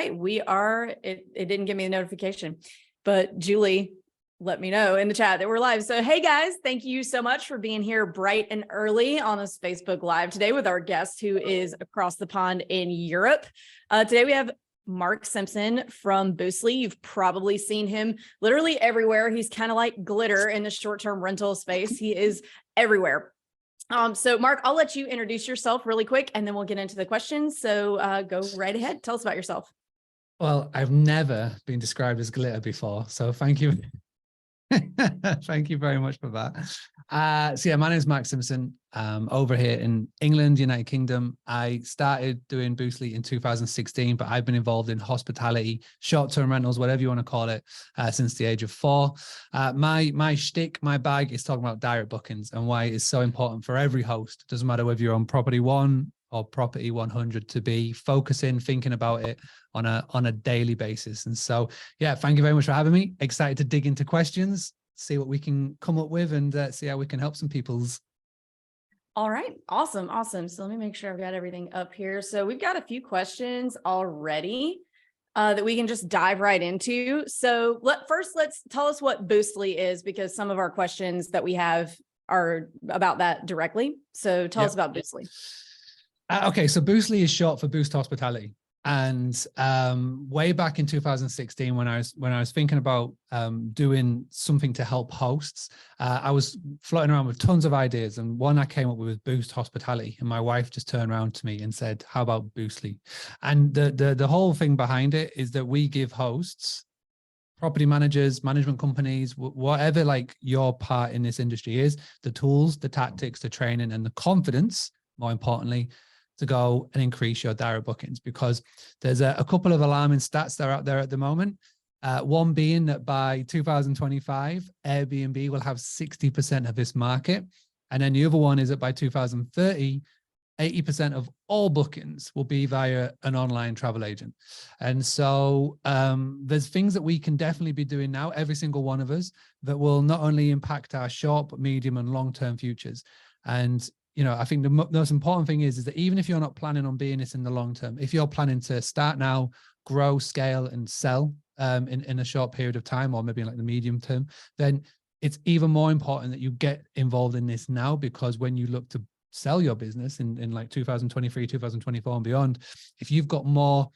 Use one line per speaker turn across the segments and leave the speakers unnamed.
We are, it didn't give me a notification, but Julie let me know in the chat that we're live. So, hey guys, thank you so much for being here bright and early on this Facebook Live today with our guest who is across the pond in Europe. Today we have Mark Simpson from Boostly. You've probably seen him literally everywhere. He's kind of like glitter in the short-term rental space. He is everywhere. So Mark, I'll let you introduce yourself really quick and then we'll get into the questions. So go right ahead. Tell us about yourself.
Well, I've never been described as glitter before, so thank you. Thank you very much for that. So yeah, my name is Mark Simpson. Over here in England, United Kingdom. I started doing Boostly in 2016, but I've been involved in hospitality, short-term rentals, whatever you want to call it, since the age of 4. My shtick, my bag is talking about direct bookings and why it's so important for every host. Doesn't matter whether you're on property 1 or property 100 to be focusing, thinking about it on a daily basis. And so, yeah, thank you very much for having me. Excited to dig into questions, see what we can come up with and see how we can help some people's.
All right. Awesome. So let me make sure I've got everything up here. So we've got a few questions already that we can just dive right into. So let's tell us what Boostly is, because some of our questions that we have are about that directly. So tell us about Boostly.
Okay, so Boostly is short for Boost Hospitality. And way back in 2016, when I was thinking about doing something to help hosts, I was floating around with tons of ideas, and one I came up with was Boost Hospitality. And my wife just turned around to me and said, "How about Boostly?" And the whole thing behind it is that we give hosts, property managers, management companies, whatever like your part in this industry is, the tools, the tactics, the training, and the confidence, more importantly, to go and increase your direct bookings, because there's a couple of alarming stats that are out there at the moment. One being that by 2025, Airbnb will have 60% of this market. And then the other one is that by 2030, 80% of all bookings will be via an online travel agent. And so there's things that we can definitely be doing now, every single one of us, that will not only impact our short, but medium and long-term futures. And you know, I think the most important thing is that even if you're not planning on being this in the long term, if you're planning to start now, grow, scale, and sell in a short period of time, or maybe in like the medium term, then it's even more important that you get involved in this now, because when you look to sell your business in like 2023, 2024 and beyond, if you've got more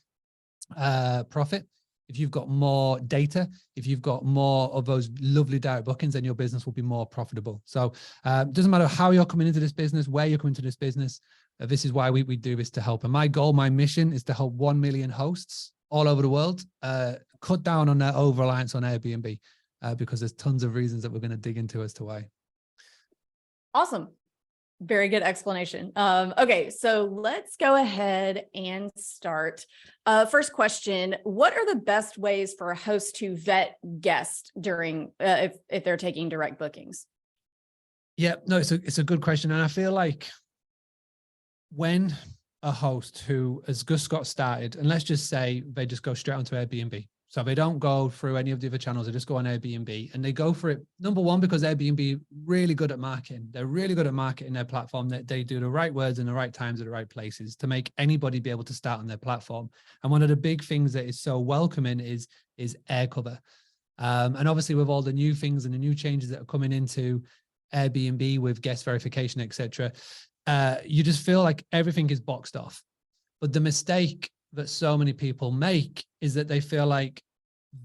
profit, if you've got more data, if you've got more of those lovely direct bookings, then your business will be more profitable. So it doesn't matter how you're coming into this business, where you're coming to this business. This is why we do this, to help. And my goal, my mission is to help 1 million hosts all over the world cut down on their over-reliance on Airbnb, because there's tons of reasons that we're going to dig into as to why.
Awesome. Very good explanation. Okay, so let's go ahead and start. First question, what are the best ways for a host to vet guests during, if they're taking direct bookings?
Yeah, no, it's a good question. And I feel like when a host who has just got started, and let's just say they just go straight onto Airbnb. So they don't go through any of the other channels, they just go on Airbnb, and they go for it, number one, because Airbnb really good at marketing. They're really good at marketing their platform. That they do the right words in the right times at the right places to make anybody be able to start on their platform. And one of the big things that is so welcoming is air cover. And obviously with all the new things and the new changes that are coming into Airbnb with guest verification, etc., you just feel like everything is boxed off. But the mistake that so many people make is that they feel like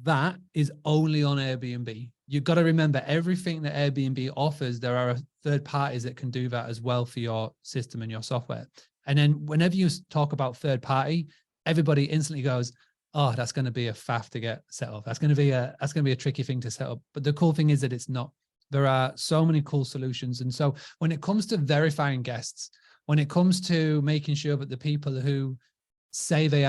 that is only on Airbnb. You've got to remember, everything that Airbnb offers, there are third parties that can do that as well for your system and your software. And then whenever you talk about third party, everybody instantly goes, "Oh, that's going to be a faff to get set up. That's going to be a tricky thing to set up." But the cool thing is that it's not. There are so many cool solutions. And so when it comes to verifying guests, when it comes to making sure that the people who say they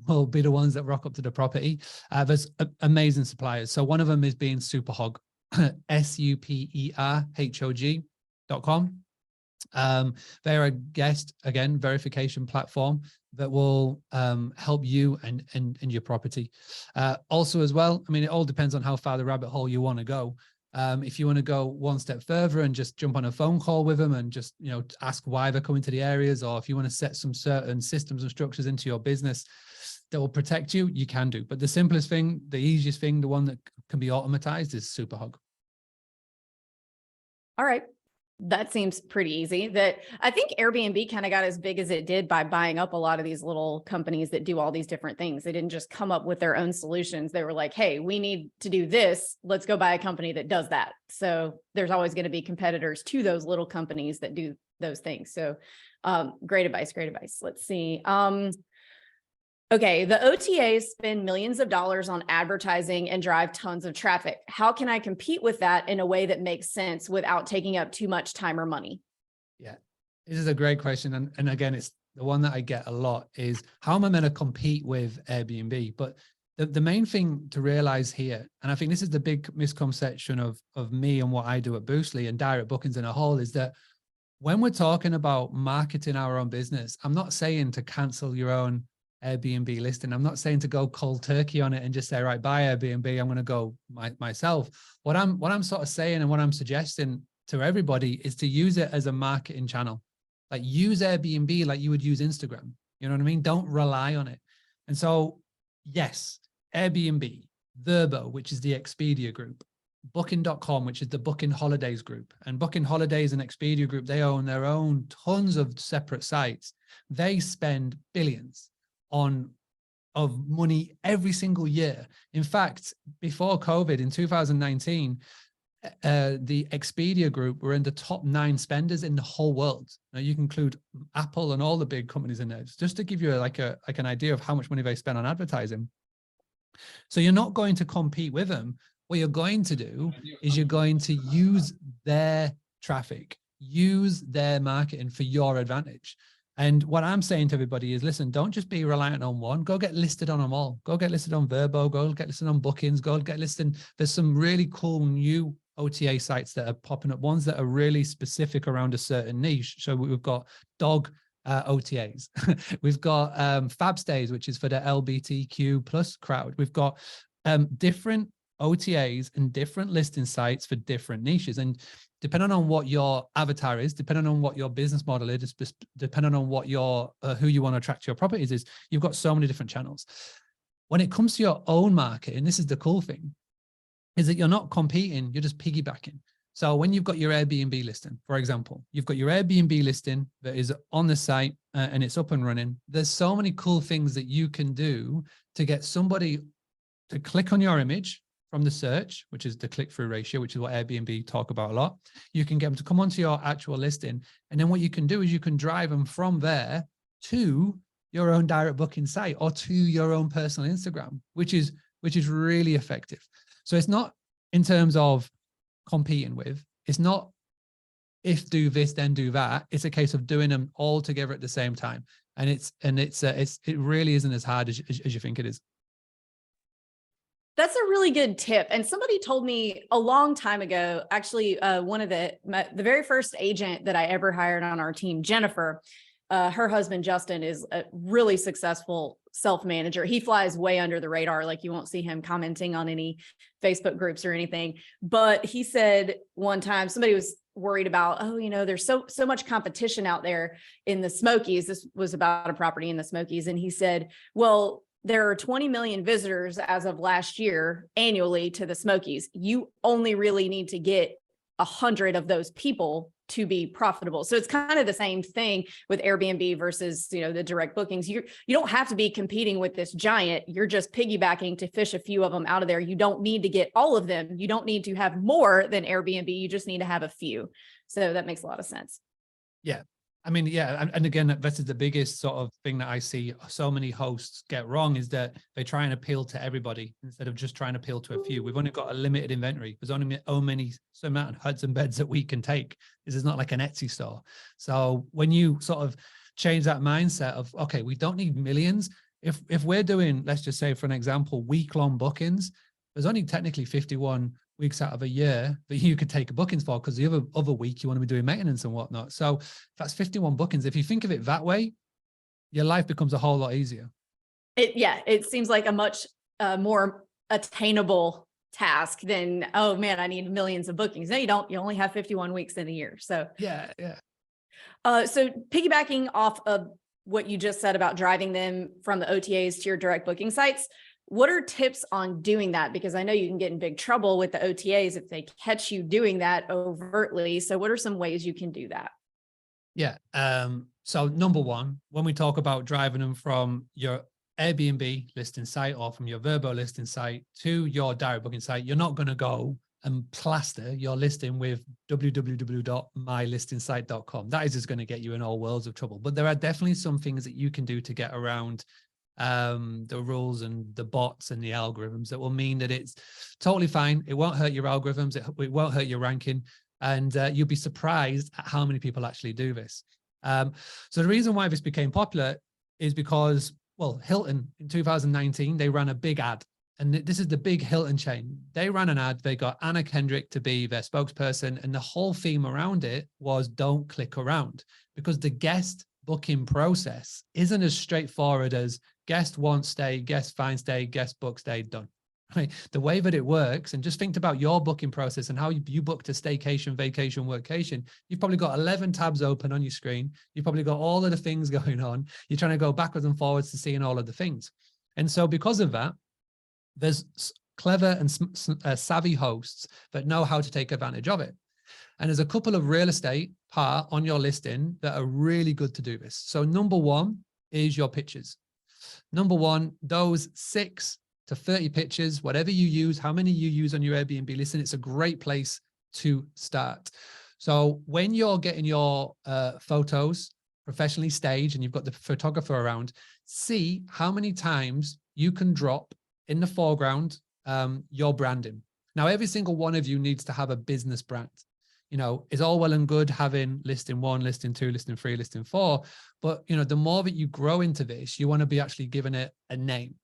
will be the ones that rock up to the property, there's amazing suppliers. So one of them is being Superhog, superhog.com. They're a guest, again, verification platform that will help you and your property. Also as well, I mean, it all depends on how far the rabbit hole you want to go. If you want to go one step further and just jump on a phone call with them and just, you know, ask why they're coming to the areas, or if you want to set some certain systems and structures into your business, that will protect you, you can do. But the simplest thing, the easiest thing, the one that can be automatized is Superhug.
All right. That seems pretty easy. That I think Airbnb kind of got as big as it did by buying up a lot of these little companies that do all these different things. They didn't just come up with their own solutions. They were like, hey, we need to do this. Let's go buy a company that does that. So there's always going to be competitors to those little companies that do those things. So great advice. Great advice. Let's see. Okay, the OTAs spend millions of dollars on advertising and drive tons of traffic. How can I compete with that in a way that makes sense without taking up too much time or money?
Yeah, this is a great question. And again, it's the one that I get a lot is how am I going to compete with Airbnb? But the main thing to realize here, and I think this is the big misconception of me and what I do at Boostly and direct bookings in a whole, is that when we're talking about marketing our own business, I'm not saying to cancel your own Airbnb listing. I'm not saying to go cold turkey on it and just say, right, buy Airbnb, I'm going to go myself. What I'm sort of saying and what I'm suggesting to everybody is to use it as a marketing channel. Like use Airbnb like you would use Instagram. You know what I mean? Don't rely on it. And so, yes, Airbnb, Vrbo, which is the Expedia group, Booking.com, which is the Booking Holidays group, and Booking Holidays and Expedia group, they own their own tons of separate sites. They spend billions of money every single year. In fact, before COVID in 2019, the Expedia group were in the top 9 spenders in the whole world. Now you can include Apple and all the big companies in there, just to give you like an idea of how much money they spend on advertising. So you're not going to compete with them. What you're going to do is you're going to use their traffic, use their marketing for your advantage. And what I'm saying to everybody is, listen, don't just be reliant on one. Go get listed on them all. Go get listed on Vrbo. Go get listed on Bookings. Go get listed. There's some really cool new OTA sites that are popping up, ones that are really specific around a certain niche. So we've got dog OTAs. We've got Fab Stays, which is for the LGBTQ plus crowd. We've got different OTAs and different listing sites for different niches. And depending on what your avatar is, depending on what your business model is, depending on what your who you want to attract to your properties is, you've got so many different channels. When it comes to your own market, and this is the cool thing, is that you're not competing, you're just piggybacking. So when you've got your Airbnb listing, for example, you've got your Airbnb listing that is on the site and it's up and running. There's so many cool things that you can do to get somebody to click on your image from the search, which is the click-through ratio, which is what Airbnb talk about a lot. You can get them to come onto your actual listing. And then what you can do is you can drive them from there to your own direct booking site or to your own personal Instagram, which is really effective. So it's not in terms of competing with, it's not if do this, then do that. It's a case of doing them all together at the same time. And it really isn't as hard as you think it is.
That's a really good tip. And somebody told me a long time ago, actually, one of the very first agent that I ever hired on our team, Jennifer, her husband, Justin, is a really successful self-manager. He flies way under the radar. Like you won't see him commenting on any Facebook groups or anything. But he said one time somebody was worried about, oh, there's so much competition out there in the Smokies. This was about a property in the Smokies. And he said, well, there are 20 million visitors as of last year annually to the Smokies. You only really need to get 100 of those people to be profitable. So it's kind of the same thing with Airbnb versus, the direct bookings. You don't have to be competing with this giant. You're just piggybacking to fish a few of them out of there. You don't need to get all of them. You don't need to have more than Airbnb. You just need to have a few. So that makes a lot of sense.
Yeah. I mean, yeah. And again, this is the biggest sort of thing that I see so many hosts get wrong, is that they try and appeal to everybody instead of just trying to appeal to a few. We've only got a limited inventory. There's only so amount of huts and beds that we can take. This is not like an Etsy store. So when you sort of change that mindset of, okay, we don't need millions. If we're doing, let's just say for an example, week-long bookings, there's only technically 51 weeks out of a year that you could take a bookings for, because the other week you want to be doing maintenance and whatnot. So that's 51 bookings. If you think of it that way, your life becomes a whole lot easier.
It seems like a much more attainable task than, oh man, I need millions of bookings. No, you don't. You only have 51 weeks in a year. So
yeah.
So piggybacking off of what you just said about driving them from the OTAs to your direct booking sites. What are tips on doing that? Because I know you can get in big trouble with the OTAs if they catch you doing that overtly. So what are some ways you can do that?
Yeah. So number one, when we talk about driving them from your Airbnb listing site or from your Vrbo listing site to your direct booking site, you're not going to go and plaster your listing with www.mylistingsite.com. That is just going to get you in all worlds of trouble. But there are definitely some things that you can do to get around the rules and the bots and the algorithms that will mean that it's totally fine. It won't hurt your algorithms. It won't hurt your ranking. And you'll be surprised at how many people actually do this. So the reason why this became popular is because, well, Hilton in 2019, they ran a big ad. And this is the big Hilton chain. They ran an ad. They got Anna Kendrick to be their spokesperson. And the whole theme around it was don't click around, because the guest booking process isn't as straightforward as guest wants stay, guest finds stay, guest book stay, done. Right? The way that it works, and just think about your booking process and how you booked a staycation, vacation, workation. You've probably got 11 tabs open on your screen. You've probably got all of the things going on. You're trying to go backwards and forwards to seeing all of the things. And so because of that, there's clever and savvy hosts that know how to take advantage of it. And there's a couple of real estate on your listing that are really good to do this. So number one is your pictures. Number one, those 6 to 30 pictures, whatever you use, how many you use on your Airbnb listing, it's a great place to start. So when you're getting your photos professionally staged and you've got the photographer around, see how many times you can drop in the foreground your branding. Now, every single one of you needs to have a business brand. You know, it's all well and good having listing 1, listing 2, listing 3, listing 4, but you know, the more that you grow into this, you want to be actually giving it a name.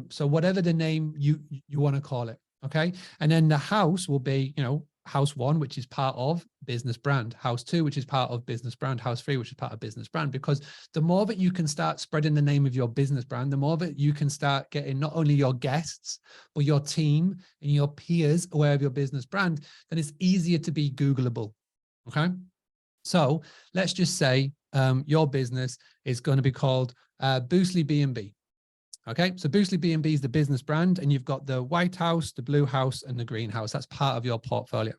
So whatever the name you want to call it, okay? And then the house will be, you know, house 1, which is part of business brand, house 2, which is part of business brand, house 3, which is part of business brand, because the more that you can start spreading the name of your business brand, the more that you can start getting not only your guests, but your team and your peers aware of your business brand, then it's easier to be Googleable, okay? So let's just say your business is going to be called Boostly B&B. Okay, so Boostly B&B is the business brand, and you've got the white house, the blue house, and the green house. That's part of your portfolio.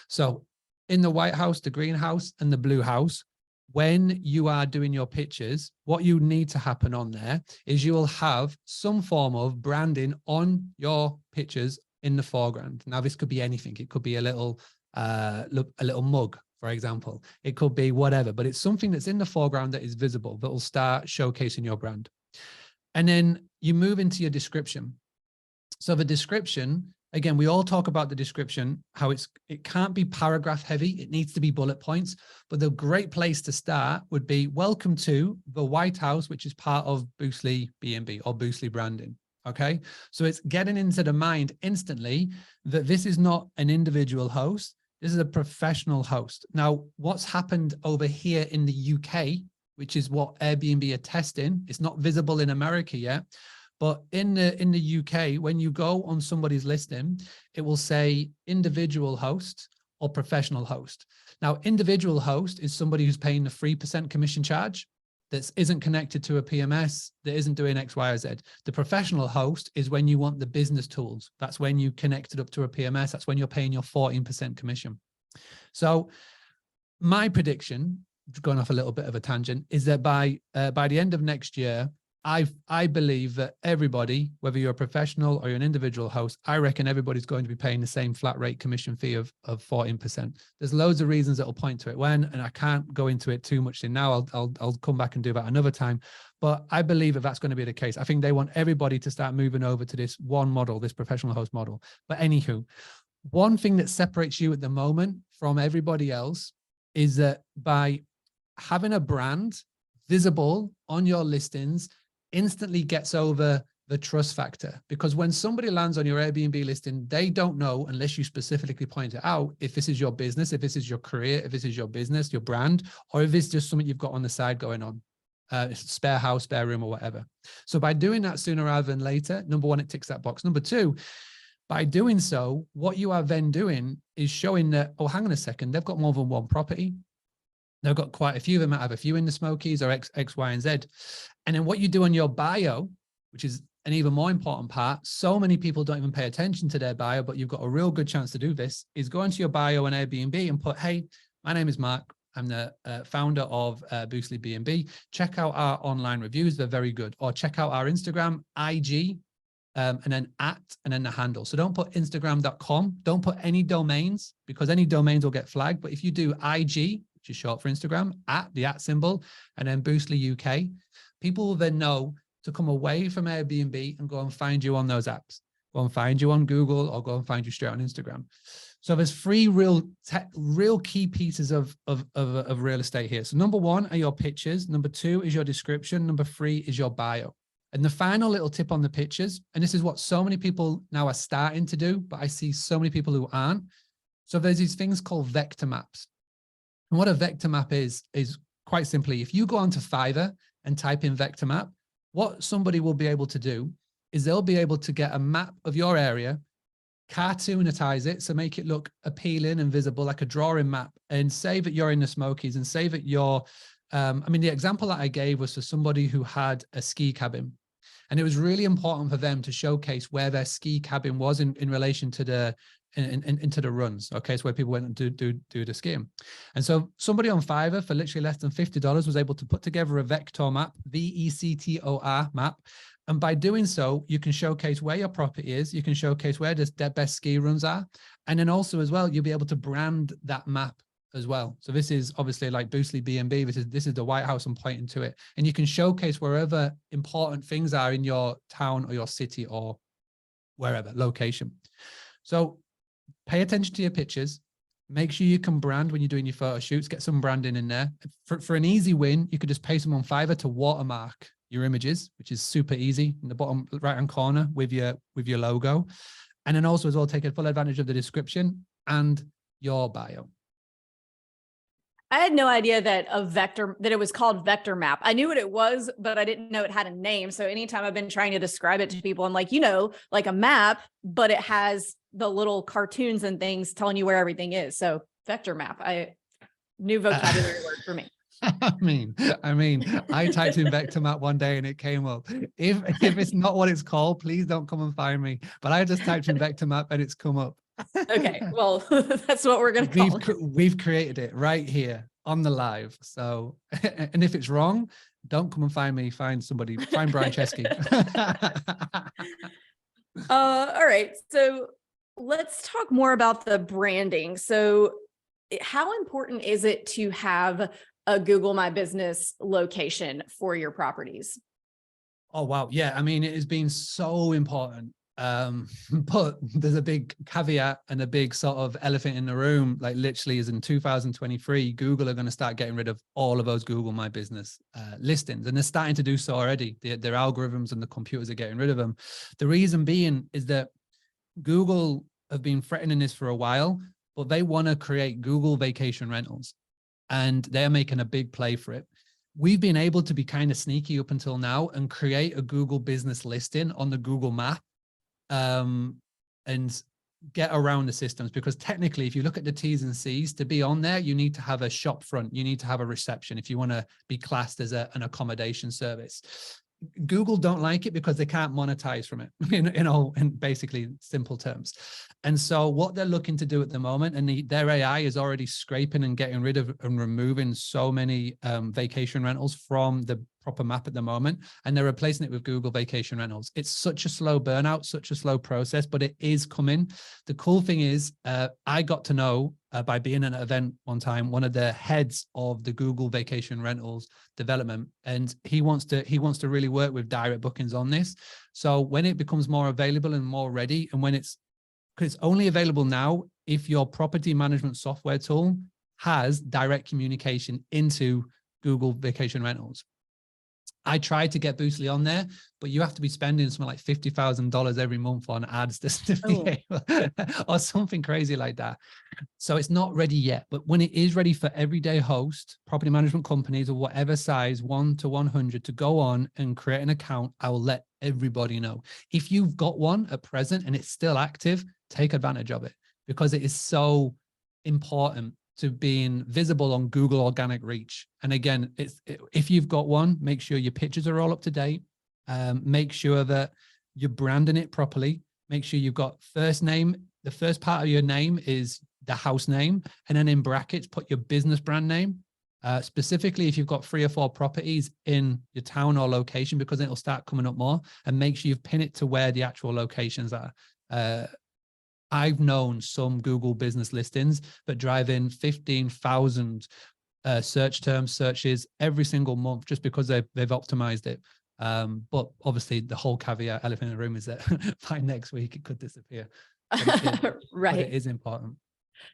So in the white house, the green house, and the blue house, when you are doing your pictures, what you need to happen on there is you will have some form of branding on your pictures in the foreground. Now, this could be anything. It could be a little mug, for example. It could be whatever, but it's something that's in the foreground that is visible, that will start showcasing your brand. And then you move into your description. So the description, again, we all talk about the description, how it can't be paragraph heavy. It needs to be bullet points. But the great place to start would be, welcome to the White House, which is part of Boostly B&B or Boostly branding. Okay. So it's getting into the mind instantly that this is not an individual host. This is a professional host. Now, what's happened over here in the UK, which is what Airbnb are testing. It's not visible in America yet, but in the UK, when you go on somebody's listing, it will say individual host or professional host. Now, individual host is somebody who's paying the 3% commission charge that isn't connected to a PMS, that isn't doing X, Y, or Z. The professional host is when you want the business tools. That's when you connect it up to a PMS. That's when you're paying your 14% commission. So my prediction, going off a little bit of a tangent, is that by the end of next year, I believe that everybody, whether you're a professional or you're an individual host, I reckon everybody's going to be paying the same flat rate commission fee of 14%. There's loads of reasons that will point to it when, and I can't go into it too much now. I'll come back and do that another time. But I believe that that's going to be the case. I think they want everybody to start moving over to this one model, this professional host model. But anywho, one thing that separates you at the moment from everybody else is that by having a brand visible on your listings instantly gets over the trust factor, because when somebody lands on your Airbnb listing, they don't know, unless you specifically point it out, if this is your business, if this is your career, if this is your business, your brand, or if it's just something you've got on the side going on, spare house, spare room, or whatever. So by doing that sooner rather than later, number one, it ticks that box. Number two, by doing so, what you are then doing is showing that, oh, hang on a second, they've got more than one property. They've got quite a few. They might have a few in the Smokies or X, Y, and Z. And then what you do on your bio, which is an even more important part, so many people don't even pay attention to their bio, but you've got a real good chance to do this, is go into your bio on Airbnb and put, hey, my name is Mark. I'm the founder of Boostly B&B. Check out our online reviews. They're very good. Or check out our Instagram, IG, and then @ and then the handle. So don't put Instagram.com. Don't put any domains, because any domains will get flagged. But if you do IG, which is short for Instagram, the @ symbol, and then Boostly UK, people will then know to come away from Airbnb and go and find you on those apps. Go and find you on Google, or go and find you straight on Instagram. So there's 3 real key pieces of real estate here. So number 1 are your pictures. Number 2 is your description. Number 3 is your bio. And the final little tip on the pictures, and this is what so many people now are starting to do, but I see so many people who aren't. So there's these things called vector maps. And what a vector map is quite simply, if you go onto Fiverr and type in vector map, what somebody will be able to do is they'll be able to get a map of your area, cartoonitize it, so make it look appealing and visible, like a drawing map, and say that you're in the Smokies, and say that you're, I mean, the example that I gave was for somebody who had a ski cabin. And it was really important for them to showcase where their ski cabin was in relation to the into the runs. Okay, so where people went and do the skiing. And so somebody on Fiverr for literally less than $50 was able to put together a vector map, VECTOR map. And by doing so, you can showcase where your property is. You can showcase where the best ski runs are. And then also as well, you'll be able to brand that map as well. So this is obviously like Boostly B&B. This is the White House I'm pointing to it. And you can showcase wherever important things are in your town or your city or wherever location. So pay attention to your pictures. Make sure you can brand when you're doing your photo shoots. Get some branding in there. For an easy win, you could just pay someone on Fiverr to watermark your images, which is super easy in the bottom right-hand corner with your logo. And then also as well, take full advantage of the description and your bio.
I had no idea that it was called vector map. I knew what it was, but I didn't know it had a name. So anytime I've been trying to describe it to people, I'm like, like a map, but it has the little cartoons and things telling you where everything is. So vector map, new vocabulary word for me.
I mean, I typed in vector map one day and it came up. If it's not what it's called, please don't come and find me. But I just typed in vector map and it's come up.
Okay, well, that's what we're going to call it.
We've created it right here on the live. So, and if it's wrong, don't come and find me. Find somebody. Find Brian Chesky.
All right. So let's talk more about the branding. So how important is it to have a Google My Business location for your properties?
Oh, wow. Yeah. I mean, it has been so important. But there's a big caveat and a big sort of elephant in the room, like literally is in 2023, Google are going to start getting rid of all of those Google My Business listings. And they're starting to do so already. Their algorithms and the computers are getting rid of them. The reason being is that Google have been threatening this for a while, but they want to create Google Vacation Rentals and they're making a big play for it. We've been able to be kind of sneaky up until now and create a Google business listing on the Google map and get around the systems, because technically if you look at the T's and C's to be on there, you need to have a shop front, you need to have a reception if you want to be classed as an accommodation service. Google don't like it because they can't monetize from it, in basically simple terms. And so what they're looking to do at the moment, and their AI is already scraping and getting rid of and removing so many vacation rentals from the proper map at the moment, and they're replacing it with Google Vacation Rentals. It's such a slow burnout, such a slow process, but it is coming. The cool thing is, I got to know by being at an event one time, one of the heads of the Google Vacation Rentals development, and he wants to really work with direct bookings on this. So when it becomes more available and more ready, and because it's only available now if your property management software tool has direct communication into Google Vacation Rentals. I tried to get Boostly on there, but you have to be spending something like $50,000 every month on ads to be able, or something crazy like that. So it's not ready yet, but when it is ready for everyday host, property management companies of whatever size, 1 to 100, to go on and create an account, I will let everybody know. If you've got one at present and it's still active, take advantage of it, because it is so important to being visible on Google organic reach. And again, if you've got one, make sure your pictures are all up to date. Make sure that you're branding it properly. Make sure you've got first name. The first part of your name is the house name. And then in brackets, put your business brand name. Specifically, if you've got 3 or 4 properties in your town or location, because it'll start coming up more, and make sure you've pinned it to where the actual locations are. I've known some Google business listings that drive in 15,000 search term searches every single month just because they've optimized it. But obviously the whole caveat, elephant in the room, is that by next week it could disappear.
Right.
But it is important.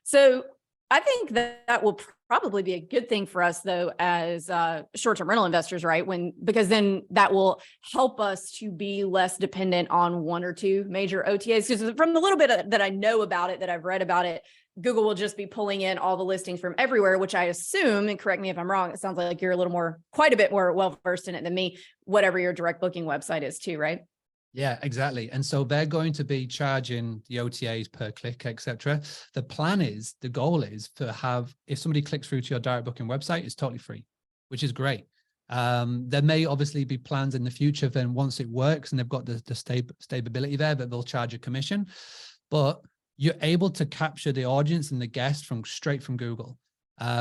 So I think that will probably be a good thing for us, though, as short-term rental investors, right? Because then that will help us to be less dependent on 1 or 2 major OTAs. Because from the little bit that I know about it, that I've read about it, Google will just be pulling in all the listings from everywhere, which I assume, and correct me if I'm wrong, it sounds like you're quite a bit more well-versed in it than me, whatever your direct booking website is too, right?
Yeah, exactly. And so they're going to be charging the OTAs per click, etc. The goal is to have, if somebody clicks through to your direct booking website, it's totally free, which is great. There may obviously be plans in the future, then once it works and they've got the stability there, that they'll charge a commission, but you're able to capture the audience and the guest straight from Google.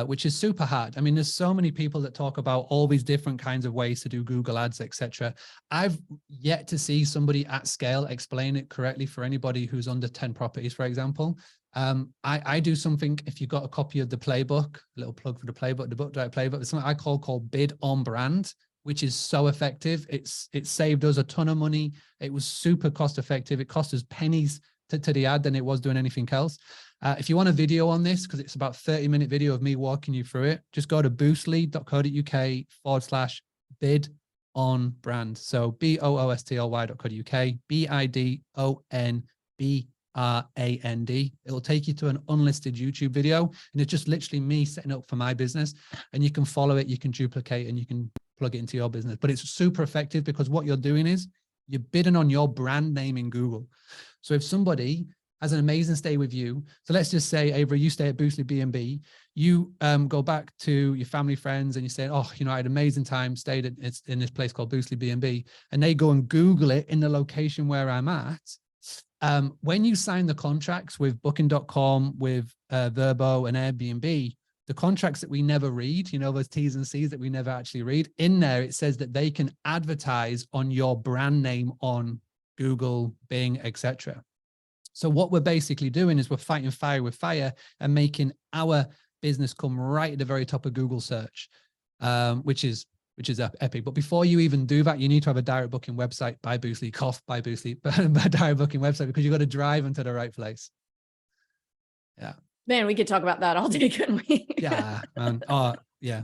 Which is super hard. I mean, there's so many people that talk about all these different kinds of ways to do Google ads, etc. I've yet to see somebody at scale explain it correctly for anybody who's under 10 properties, for example. I do something, if you've got a copy of the playbook, a little plug for the playbook, the book direct playbook, it's something I call bid on brand, which is so effective. It saved us a ton of money. It was super cost effective. It cost us pennies to the ad than it was doing anything else. If you want a video on this, because it's about 30-minute video of me walking you through it, just go to boostly.co.uk/bid on brand. So boostly.co.uk, BIDONBRAND. It'll take you to an unlisted YouTube video, and it's just literally me setting up for my business, and you can follow it, you can duplicate, and you can plug it into your business. But it's super effective because what you're doing is you're bidding on your brand name in Google. So if somebody has an amazing stay with you, so let's just say, Avery, you stay at Boostly B&B, you go back to your family, friends, and you say, oh, I had an amazing time, stayed in this place called Boostly B&B, and they go and Google it in the location where I'm at. When you sign the contracts with Booking.com, with Verbo and Airbnb, the contracts that we never read, those T's and C's that we never actually read, in there it says that they can advertise on your brand name on Google, Bing, etc. So what we're basically doing is we're fighting fire with fire and making our business come right at the very top of Google search, which is epic. But before you even do that, you need to have a direct booking website by Boostly, by Boostly, by direct booking website, because you've got to drive them to the right place. Yeah. Man,
we could talk about that all day, couldn't we?
Yeah, man. Oh, yeah.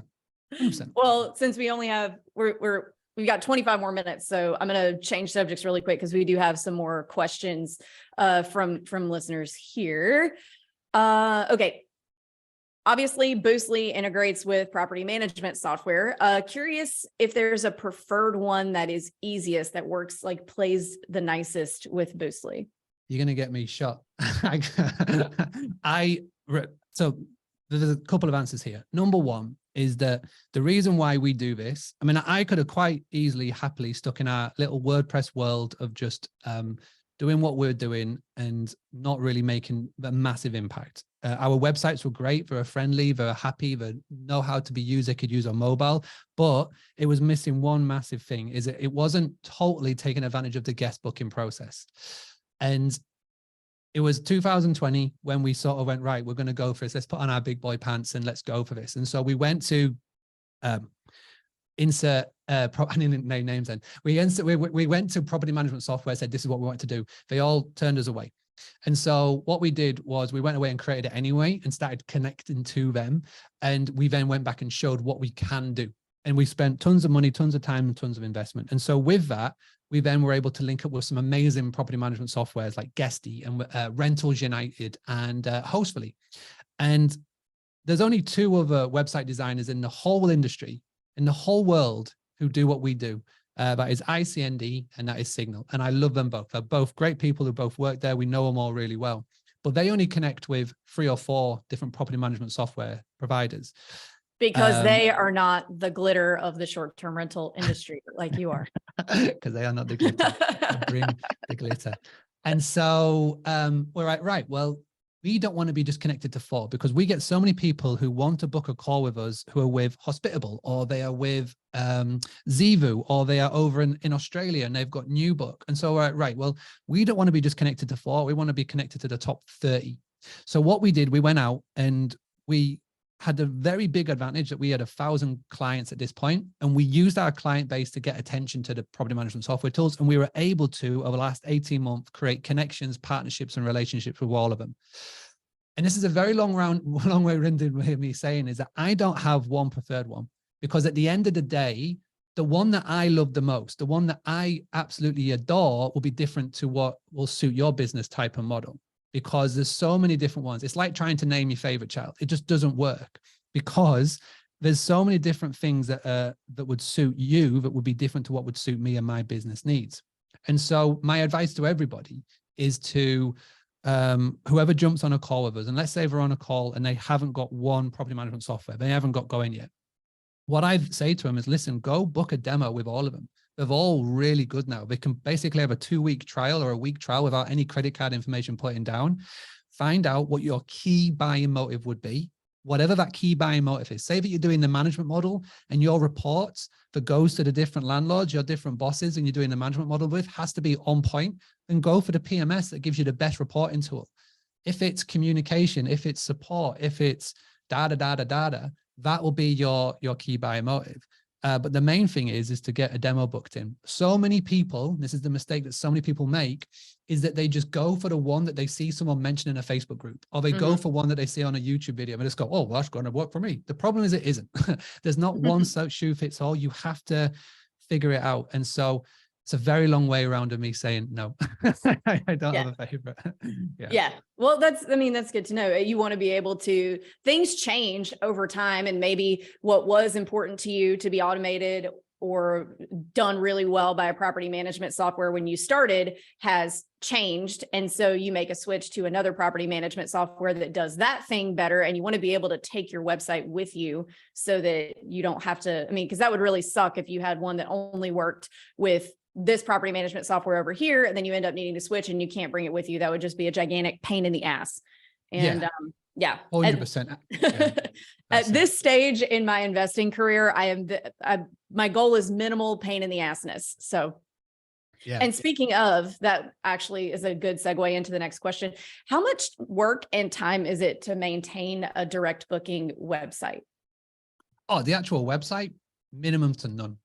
100%.
Well, since we only have, we've got 25 more minutes, so I'm going to change subjects really quick because we do have some more questions from listeners here. Okay. Obviously, Boostly integrates with property management software. Curious if there's a preferred one that is easiest, that works, plays the nicest with Boostly.
You're going to get me shot. So there's a couple of answers here. Number one is that the reason why we do this, I mean, I could have quite easily, happily stuck in our little WordPress world of just doing what we're doing and not really making a massive impact. Our websites were great, they're friendly, they're happy, they know how to be used, they could use on mobile, but it was missing one massive thing, is it wasn't totally taking advantage of the guest booking process. And it was 2020 when we sort of went, right, we're going to go for this. Let's put on our big boy pants and let's go for this. And so we went to I didn't name names then. We went to property management software, said, this is what we want to do. They all turned us away. And so what we did was we went away and created it anyway and started connecting to them. And we then went back and showed what we can do. And we spent tons of money, tons of time, and tons of investment. And so with that, we then were able to link up with some amazing property management softwares like Guesty and Rentals United and Hostfully. And there's only 2 other website designers in the whole industry, in the whole world, who do what we do. That is ICND and that is Signal. And I love them both. They're both great people who both work there. We know them all really well. but they only connect with 3 or 4 different property management software providers.
Because they are not the glitter of the short-term rental industry like you are.
Because they are not the glitter. They bring the glitter. And so we're like, right, well, we don't want to be just connected to 4, because we get so many people who want to book a call with us who are with Hospitable, or they are with Zevu, or they are over in Australia and they've got New Book. And so we're like, right, well, we don't want to be just connected to 4. We want to be connected to the top 30. So what we did, we went out and we had the very big advantage that we had 1,000 clients at this point, and we used our client base to get attention to the property management software tools. And we were able to, over the last 18 months, create connections, partnerships, and relationships with all of them. And this is a very long way-winded way of me saying is that I don't have one preferred one, because at the end of the day, the one that I love the most, the one that I absolutely adore, will be different to what will suit your business type of model. Because there's so many different ones. It's like trying to name your favorite child. It just doesn't work, because there's so many different things that that would suit you that would be different to what would suit me and my business needs. And so my advice to everybody is to whoever jumps on a call with us, and let's say they're on a call and they haven't got one property management software, they haven't got going yet. What I say to them is, listen, go book a demo with all of them. They're all really good now. They can basically have a 2-week trial or a week trial without any credit card information putting down. Find out what your key buying motive would be, whatever that key buying motive is. Say that you're doing the management model, and your reports that goes to the different landlords, your different bosses, and you're doing the management model with, has to be on point. Then go for the PMS that gives you the best reporting tool. If it's communication, if it's support, if it's data, that will be your key buying motive. But the main thing is to get a demo booked in. So many people, this is the mistake that so many people make, is that they just go for the one that they see someone mention in a Facebook group, or they go for one that they see on a YouTube video and just go, oh, well, that's going to work for me. The problem is it isn't. There's not one shoe fits all. You have to figure it out. And so it's a very long way around of me saying no. I don't have a favorite.
Yeah. Well, that's good to know. You want to be able to, things change over time, and maybe what was important to you to be automated or done really well by a property management software when you started has changed. And so you make a switch to another property management software that does that thing better. And you want to be able to take your website with you so that you don't have to, because that would really suck if you had one that only worked with this property management software over here, and then you end up needing to switch and you can't bring it with you. That would just be a gigantic pain in the ass. And
100%.
At this stage in my investing career, my goal is minimal pain in the assness. So, and speaking of that, actually is a good segue into the next question. How much work and time is it to maintain a direct booking website?
Oh, the actual website, minimum to none.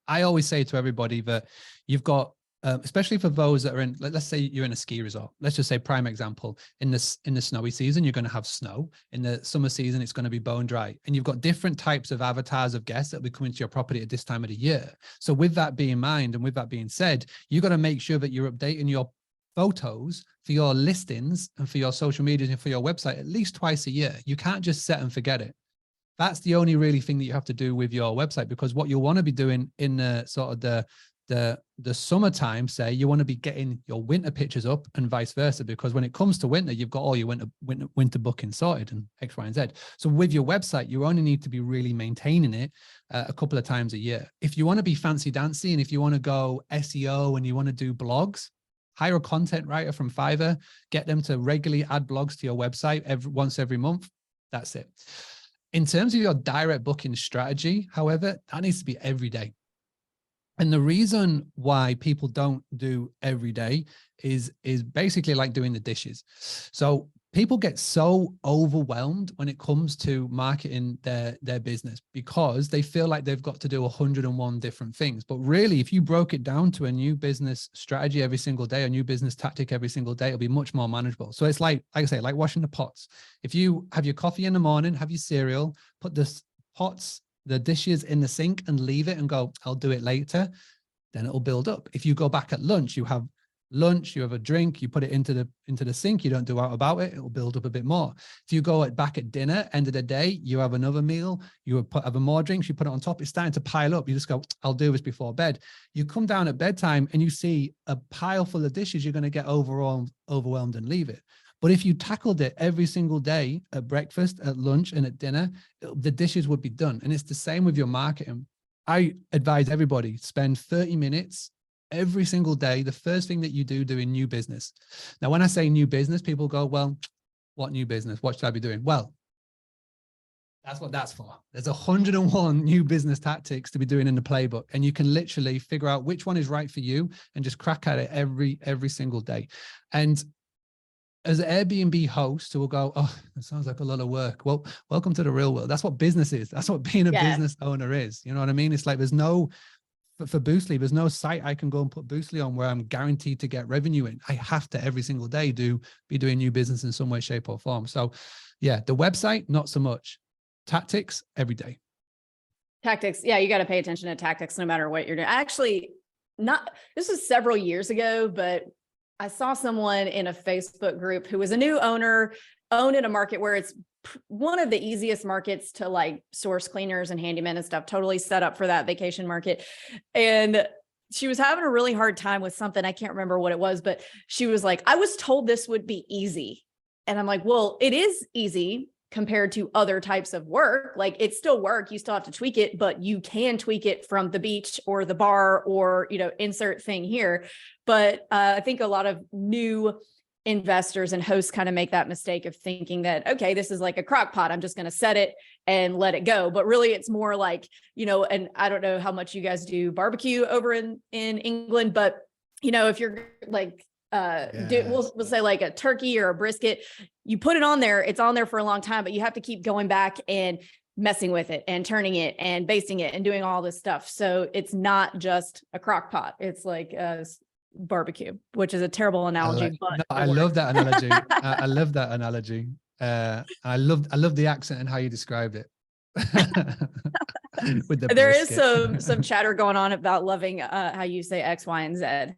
I always say to everybody that you've got, especially for those that are in, let's say you're in a ski resort. Let's just say, prime example, in the snowy season, you're going to have snow. In the summer season, it's going to be bone dry. And you've got different types of avatars of guests that will be coming to your property at this time of the year. So with that being in mind, and with that being said, you've got to make sure that you're updating your photos for your listings and for your social media and for your website at least twice a year. You can't just set and forget it. That's the only really thing that you have to do with your website, because what you want to be doing in the sort of the summertime, say, you want to be getting your winter pictures up and vice versa, because when it comes to winter, you've got all your winter booking sorted and X, Y, and Z. So with your website, you only need to be really maintaining it a couple of times a year. If you want to be fancy dancy, and if you want to go SEO and you want to do blogs, hire a content writer from Fiverr, get them to regularly add blogs to your website once every month. That's it. In terms of your direct booking strategy, however, that needs to be every day. And the reason why people don't do every day is basically like doing the dishes. So people get so overwhelmed when it comes to marketing their business, because they feel like they've got to do 101 different things. But really, if you broke it down to a new business strategy every single day, a new business tactic every single day, it'll be much more manageable. So it's like I say, like washing the pots. If you have your coffee in the morning, have your cereal, put the dishes in the sink and leave it and go, I'll do it later, then it'll build up. If you go back at lunch, you have a drink, you put it into the sink, you don't do out about it, it will build up a bit more. If you go back at dinner, end of the day, you have another meal, you have more drinks, you put it on top, it's starting to pile up. You just go, I'll do this before bed. You come down at bedtime and you see a pile full of dishes, you're going to get overwhelmed and leave it. But if you tackled it every single day at breakfast, at lunch, and at dinner, the dishes would be done. And it's the same with your marketing. I advise everybody spend 30 minutes every single day, the first thing that you do doing new business. Now, when I say new business, people go, well, what new business? What should I be doing? Well, that's what that's for. There's 101 new business tactics to be doing in the playbook, and you can literally figure out which one is right for you and just crack at it every single day. And as an Airbnb host who will go, oh, that sounds like a lot of work. Well, welcome to the real world. That's what business is. That's what being a business owner is. You know what I mean? It's like there's no, for Boostly, there's no site I can go and put Boostly on where I'm guaranteed to get revenue in. I have to every single day be doing new business in some way, shape, or form. So yeah, the website, not so much. Tactics every day.
Tactics. Yeah, you got to pay attention to tactics no matter what you're doing. Actually, this was several years ago, but I saw someone in a Facebook group who was a new owner, owned in a market where it's one of the easiest markets to like source cleaners and handymen and stuff, totally set up for that vacation market. And she was having a really hard time with something. I can't remember what it was, but she was like, I was told this would be easy. And I'm like, well, it is easy compared to other types of work. Like it's still work, you still have to tweak it, but you can tweak it from the beach or the bar or, insert thing here. But I think a lot of new investors and hosts kind of make that mistake of thinking that, okay, this is like a crock pot. I'm just going to set it and let it go. But really it's more like, and I don't know how much you guys do barbecue over in England, but if you're like, we'll say like a turkey or a brisket, you put it on there, it's on there for a long time, but you have to keep going back and messing with it and turning it and basting it and doing all this stuff. So it's not just a crock pot. It's like a barbecue, which is a terrible analogy.
I love that analogy. I love that analogy. I love the accent and how you described it. With there
is some chatter going on about loving how you say X, Y, and Z.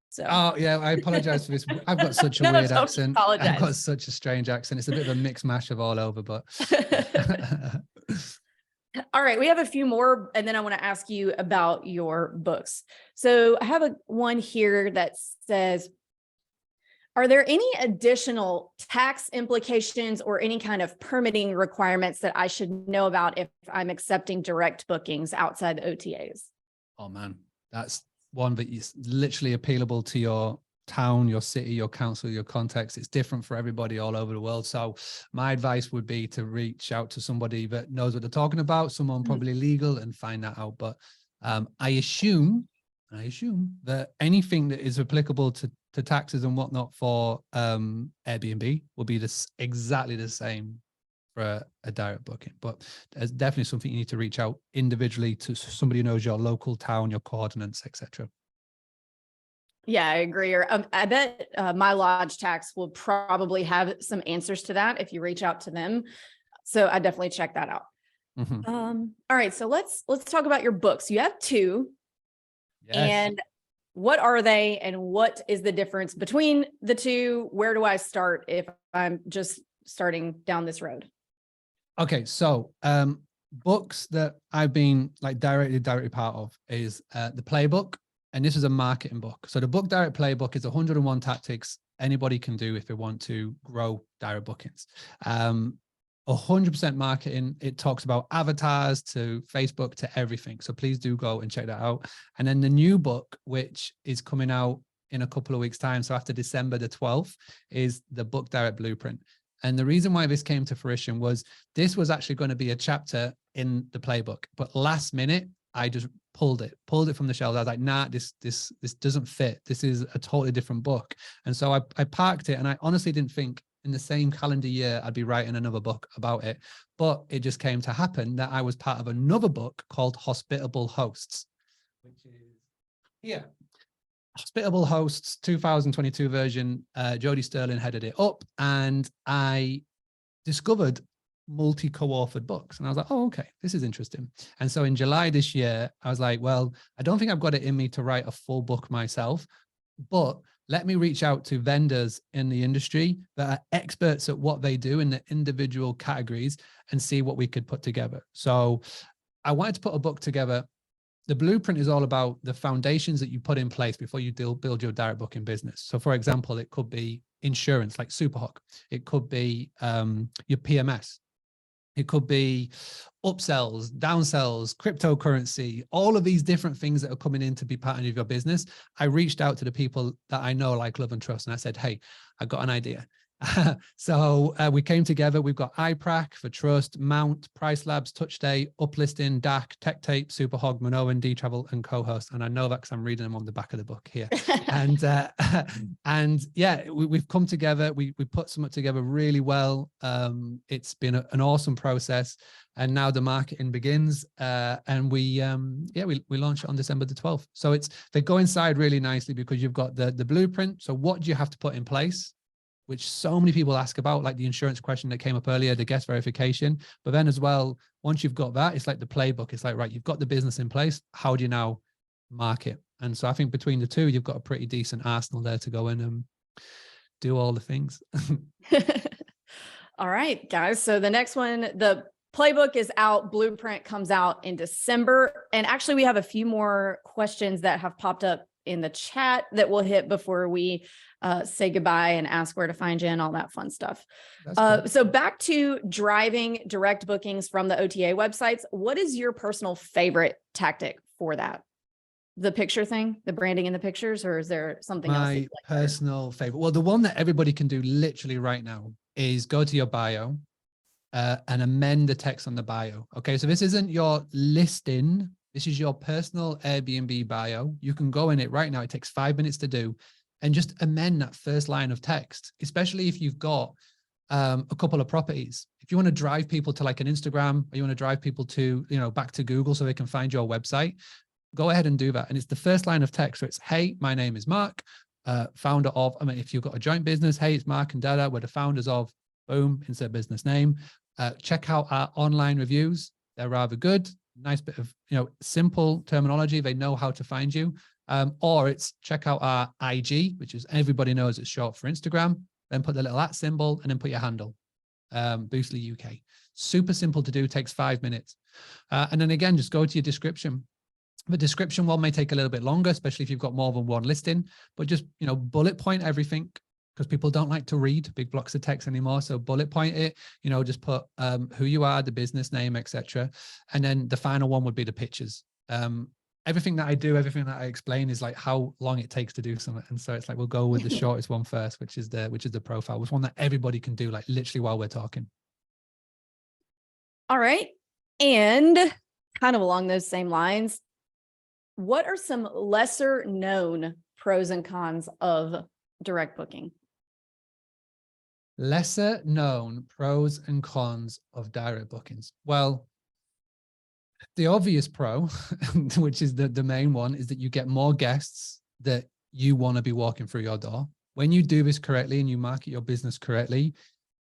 So.
Oh yeah, I apologize for this. I've got such a weird accent. I've got such a strange accent. It's a bit of a mix mash of all over, but.
All right, we have a few more, and then I want to ask you about your books. So I have one here that says, are there any additional tax implications or any kind of permitting requirements that I should know about if I'm accepting direct bookings outside the OTAs?
Oh man, that's one that is literally appealable to your town, your city, your council, your context. It's different for everybody all over the world. So my advice would be to reach out to somebody that knows what they're talking about, someone probably legal, and find that out. But I assume that anything that is applicable to taxes and whatnot for Airbnb will be exactly the same for a direct booking. But there's definitely something you need to reach out individually to somebody who knows your local town, your coordinates, etc.
Yeah, I agree. Or I bet My Lodge Tax will probably have some answers to that if you reach out to them. So I definitely check that out. Mm-hmm. All right, so let's talk about your books. You have two. Yes. And what are they, and what is the difference between the two? Where do I start if I'm just starting down this road? Okay,
so books that I've been like directly part of is the Playbook, and this is a marketing book. So the book Direct Playbook is 101 tactics anybody can do if they want to grow direct bookings. 100% marketing. It talks about avatars to Facebook to everything. So please do go and check that out. And then the new book, which is coming out in a couple of weeks' time, so after December the 12th, is the Book Direct Blueprint. And the reason why this came to fruition was this was actually going to be a chapter in the Playbook, but last minute I just pulled it from the shelves. I was like, nah, this doesn't fit. This is a totally different book. And so I parked it, and I honestly didn't think in the same calendar year I'd be writing another book about it. But it just came to happen that I was part of another book called Hospitable Hosts, which is here. Hospitable Hosts 2022 version. Jody Sterling headed it up, and I discovered multi-co-authored books, and I was like, oh, okay, this is interesting. And so in July this year, I was like, well, I don't think I've got it in me to write a full book myself, but let me reach out to vendors in the industry that are experts at what they do in the individual categories and see what we could put together. So I wanted to put a book together. The blueprint is all about the foundations that you put in place before you build your direct booking business. So for example, it could be insurance like Superhawk. It could be your PMS. It could be upsells, downsells, cryptocurrency, all of these different things that are coming in to be part of your business. I reached out to the people that I know, like, love, and trust, and I said, hey, I got an idea. So we came together. We've got iPrac for trust, Mount, Price Labs, Touchday, Uplisting, DAC, Tech Tape, Superhog, Minoan, D-Travel, and co-host. And I know that because I'm reading them on the back of the book here. And yeah, we've come together. We put something together really well. It's been an awesome process. And now the marketing begins. And we launch it on December the 12th. So they go inside really nicely because you've got the blueprint. So what do you have to put in place? Which so many people ask about, like the insurance question that came up earlier, the guest verification. But then as well, once you've got that, it's like the playbook. It's like, right, you've got the business in place. How do you now market? And so I think between the two, you've got a pretty decent arsenal there to go in and do all the things.
All right, guys. So the next one, the playbook is out. Blueprint comes out in December. And actually, we have a few more questions that have popped up in the chat that we'll hit before we say goodbye and ask where to find you and all that fun stuff. So back to driving direct bookings from the OTA websites. What is your personal favorite tactic for that? The picture thing, the branding in the pictures, or is there something else?
My personal favorite. Well, the one that everybody can do literally right now is go to your bio and amend the text on the bio. Okay, so this isn't your listing. This is your personal Airbnb bio. You can go in it right now. It takes 5 minutes to do. And just amend that first line of text, especially if you've got a couple of properties. If you want to drive people to like an Instagram, or you want to drive people to, back to Google so they can find your website, go ahead and do that. And it's the first line of text. So it's, hey, my name is Mark, founder of, if you've got a joint business, hey, it's Mark and Dada. We're the founders of, boom, insert business name. Check out our online reviews. They're rather good. Nice bit of, simple terminology. They know how to find you. Or it's check out our IG, which is everybody knows it's short for Instagram. Then put the little @ symbol and then put your handle, Boostly UK. Super simple to do, takes 5 minutes. And then again, just go to your description. The description one may take a little bit longer, especially if you've got more than one listing, but just, bullet point everything, because people don't like to read big blocks of text anymore. So bullet point it, just put who you are, the business name, etc. And then the final one would be the pictures. Everything that I do, everything that I explain is like how long it takes to do something. And so it's like, we'll go with the shortest one first, which is the profile, which one that everybody can do, like literally while we're talking.
All right. And kind of along those same lines, what are some lesser known pros and cons of direct booking?
Lesser known pros and cons of direct bookings. Well, the obvious pro, which is the main one, is that you get more guests that you want to be walking through your door. When you do this correctly and you market your business correctly,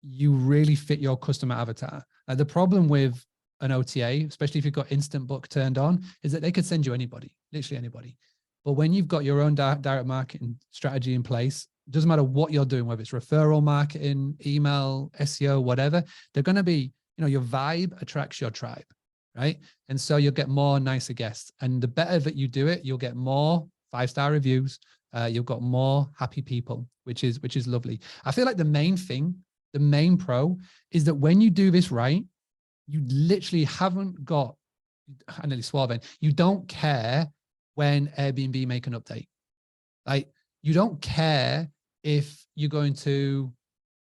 you really fit your customer avatar. The problem with an OTA, especially if you've got instant book turned on, is that they could send you anybody, literally anybody. But when you've got your own direct marketing strategy in place, it doesn't matter what you're doing, whether it's referral marketing, email, SEO, whatever, they're going to be, your vibe attracts your tribe. Right. And so you'll get more nicer guests. And the better that you do it, you'll get more 5-star reviews. You've got more happy people, which is lovely. I feel like the main pro is that when you do this right, you literally haven't got, I nearly swore then, you don't care when Airbnb make an update. Like, you don't care if you're going to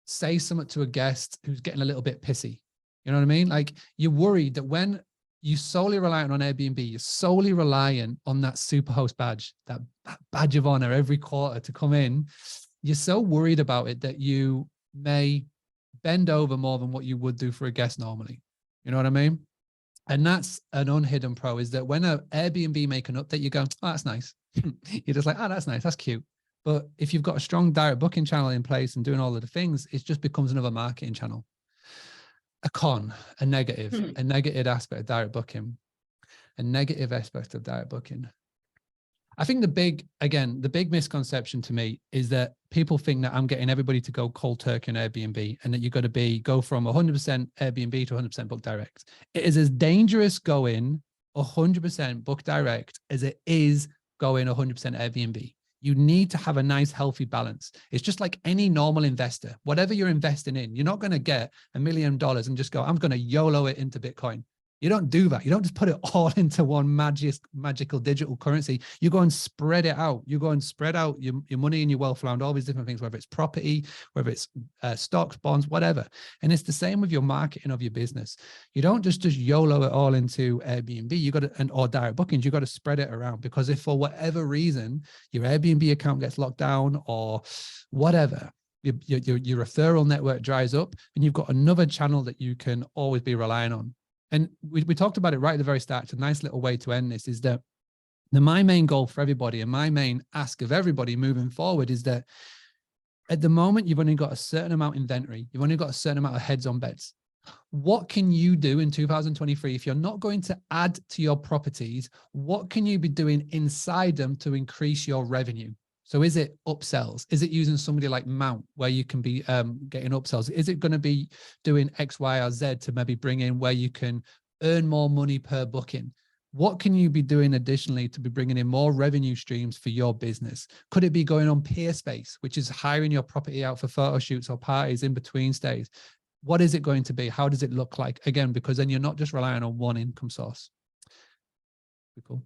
say something to a guest who's getting a little bit pissy. You know what I mean? Like, you're worried that when you're solely reliant on Airbnb, you're solely reliant on that Superhost badge, that badge of honor every quarter to come in. You're so worried about it that you may bend over more than what you would do for a guest normally. You know what I mean? And that's an unhidden pro, is that when an Airbnb make an update, you go, oh, that's nice. You're just like, oh, that's nice. That's cute. But if you've got a strong direct booking channel in place and doing all of the things, it just becomes another marketing channel. A negative aspect of direct booking, a negative aspect of direct booking. I think the big misconception to me is that people think that I'm getting everybody to go cold turkey on Airbnb and that you've got to go from 100% Airbnb to 100% book direct. It is as dangerous going 100% book direct as it is going 100% Airbnb. You need to have a nice, healthy balance. It's just like any normal investor. Whatever you're investing in, you're not going to get $1 million and just go, I'm going to YOLO it into Bitcoin. You don't do that. You don't just put it all into one magical digital currency. You go and spread it out. You go and spread out your money and your wealth around all these different things, whether it's property, whether it's stocks, bonds, whatever. And it's the same with your marketing of your business. You don't just YOLO it all into Airbnb. You got to, or direct bookings. You got to spread it around, because if for whatever reason your Airbnb account gets locked down or whatever, your referral network dries up, and you've got another channel that you can always be relying on. And we talked about it right at the very start. It's a nice little way to end this, is that my main goal for everybody and my main ask of everybody moving forward is that at the moment, you've only got a certain amount inventory. You've only got a certain amount of heads on beds. What can you do in 2023 if you're not going to add to your properties? What can you be doing inside them to increase your revenue? So is it upsells? Is it using somebody like Mount where you can be getting upsells? Is it going to be doing X, Y, or Z to maybe bring in where you can earn more money per booking? What can you be doing additionally to be bringing in more revenue streams for your business? Could it be going on Peerspace, which is hiring your property out for photo shoots or parties in between stays? What is it going to be? How does it look like? Again, because then you're not just relying on one income source. Cool.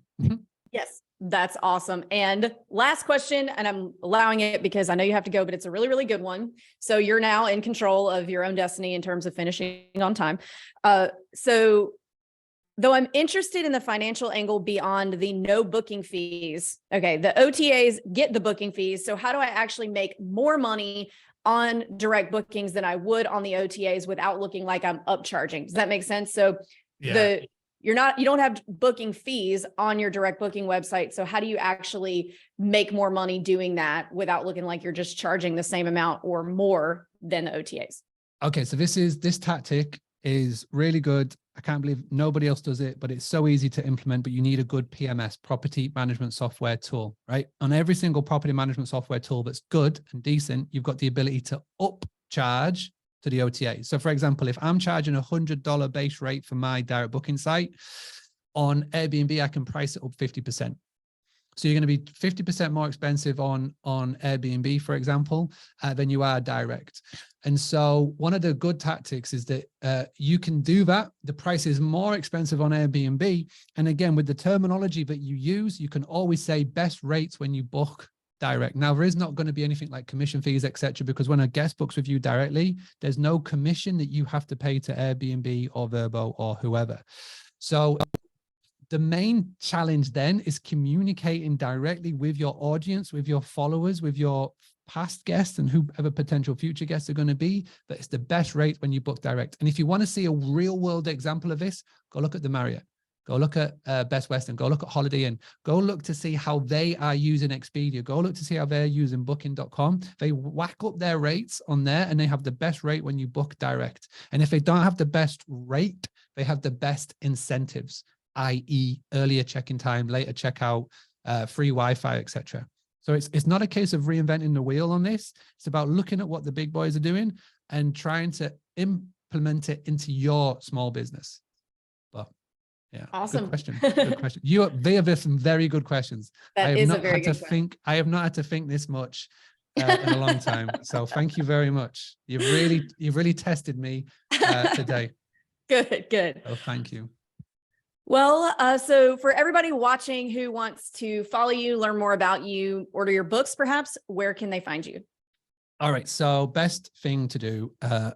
Yes, that's awesome. And last question, and I'm allowing it because I know you have to go, but it's a really, really good one. So you're now in control of your own destiny in terms of finishing on time. So though I'm interested in the financial angle beyond the no booking fees, okay, the OTAs get the booking fees. So how do I actually make more money on direct bookings than I would on the OTAs without looking like I'm upcharging? Does that make sense? So
Yeah.
you don't have booking fees on your direct booking website. So how do you actually make more money doing that without looking like you're just charging the same amount or more than the OTAs?
Okay. So this tactic is really good. I can't believe nobody else does it, but it's so easy to implement, but you need a good PMS, property management software tool, right? On every single property management software tool that's good and decent, you've got the ability to upcharge to the OTA. So for example, if I'm charging $100 base rate for my direct booking site, on Airbnb, I can price it up 50%. So you're going to be 50% more expensive on Airbnb, for example, than you are direct. And so one of the good tactics is that you can do that. The price is more expensive on Airbnb. And again, with the terminology that you use, you can always say best rates when you book direct. Now, there is not going to be anything like commission fees, etc., because when a guest books with you directly, there's no commission that you have to pay to Airbnb or Vrbo or whoever. So the main challenge then is communicating directly with your audience, with your followers, with your past guests and whoever potential future guests are going to be, that it's the best rate when you book direct. And if you want to see a real world example of this, go look at the Marriott, go look at Best Western, go look at Holiday Inn, go look to see how they are using Expedia, go look to see how they're using booking.com. They whack up their rates on there and they have the best rate when you book direct. And if they don't have the best rate, they have the best incentives, i.e. earlier check-in time, later checkout, free Wi-Fi, etc. So it's not a case of reinventing the wheel on this. It's about looking at what the big boys are doing and trying to implement it into your small business. But yeah,
awesome.
Good question. Good question. They have some very good questions.
That is a very good question.
I have not had to think this much in a long time. So thank you very much. You've really tested me today.
Good.
So thank you.
Well, so for everybody watching who wants to follow you, learn more about you, order your books, perhaps, where can they find you?
All right. So best thing to do,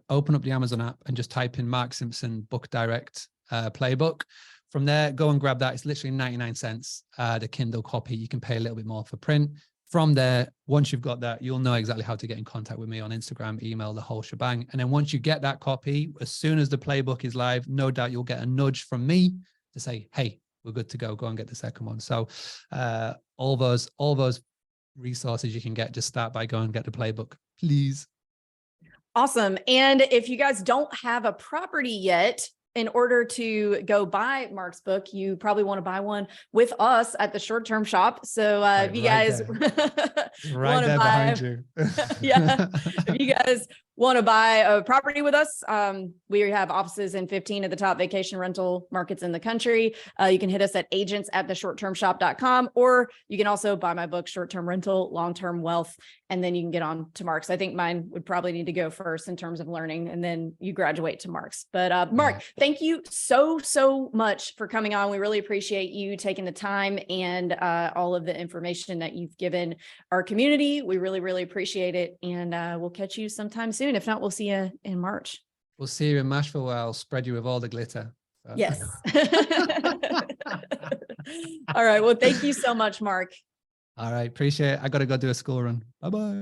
open up the Amazon app and just type in Mark Simpson Book Direct Playbook. From there, go and grab that. It's literally 99 cents, the Kindle copy. You can pay a little bit more for print. From there, once you've got that, you'll know exactly how to get in contact with me on Instagram, email, the whole shebang. And then once you get that copy, as soon as the playbook is live, no doubt you'll get a nudge from me to say, hey, we're good to go and get the second one. So all those resources you can get, just start by going and get the playbook, please.
Awesome. And if you guys don't have a property yet, in order to go buy Mark's book, you probably want to buy one with us at the Short Term Shop. So if you guys want to buy,
behind you.
yeah, if you guys want to buy a property with us, we have offices in 15 of the top vacation rental markets in the country. You can hit us at agents@theshorttermshop.com, or you can also buy my book, Short-Term Rental, Long-Term Wealth, and then you can get on to Mark's. I think mine would probably need to go first in terms of learning, and then you graduate to Mark's. But Mark, thank you so much for coming on. We really appreciate you taking the time and all of the information that you've given our community. We really appreciate it, and we'll catch you sometime soon. If not, we'll see you in March.
We'll see you in Nashville, where I'll spread you with all the glitter. So.
Yes. All right. Well, thank you so much, Mark.
All right. Appreciate it. I got to go do a school run. Bye-bye.